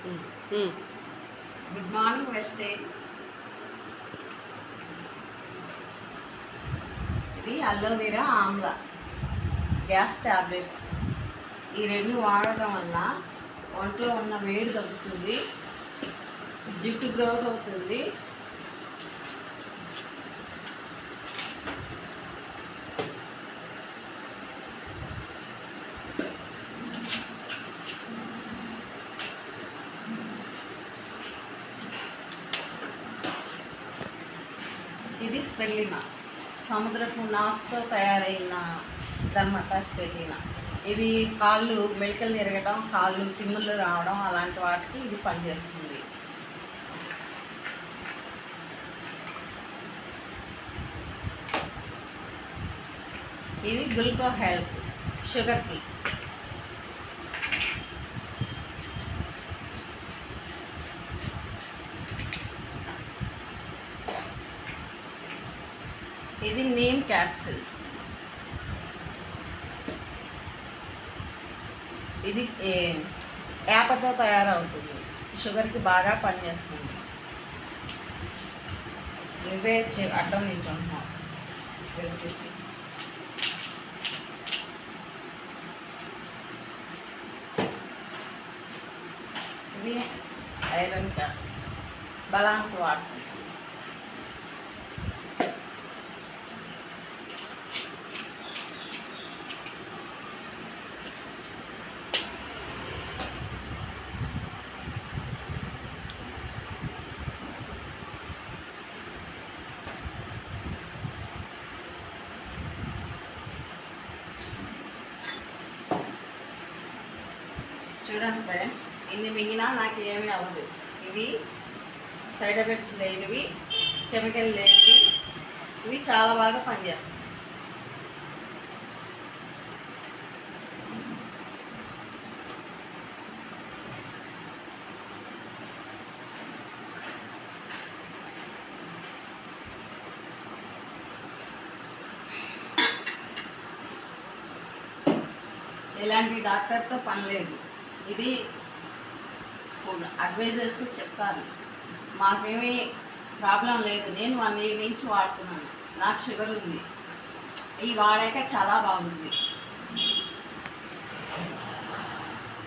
Good morning వెస్టే. ఇది aloe vera Amla gas tablets. ఈ రెండు వాడటం వల్ల ఒంట్లో ఉన్న వేడి తగ్గుతుంది, జుట్టు గ్రోత్ అవుతుంది. ఇది స్పెల్లినా, సముద్రపు నాచుతో తయారైన దన్నమాట స్పెల్లినా. ఇది కాళ్ళు మెలికలు తిరగడం, కాళ్ళు తిమ్ముళ్ళు రావడం అలాంటి వాటికి ఇది పనిచేస్తుంది. ఇది గ్లూకో హెల్త్, షుగర్కి. ఇది నీమ్ క్యాప్సిల్స్. ఇది వేపతో తయారవుతుంది, షుగర్కి బాగా పనిచేస్తుంది. నువ్వే అడ్డం నించుంటున్నావు. ఇది ఐరన్ క్యాప్సిల్స్, బలానికి వాడుతుంది. చూడండి ఫ్రెండ్స్, ఇన్ని మింగినా నాకు ఏమీ అవ్వదు. ఇవి సైడ్ ఎఫెక్ట్స్ లేనివి, కెమికల్ లేనివి. ఇవి చాలా బాగా పనిచేస్తాయి. ఎలాంటి డాక్టర్తో పని లేదు. ఇది అడ్వైజర్స్ చెప్తారు. మాకేమీ ప్రాబ్లం లేదు. నేను 1 year నుంచి వాడుతున్నాను. నాకు షుగర్ ఉంది. ఇవి వాడాక చాలా బాగుంది.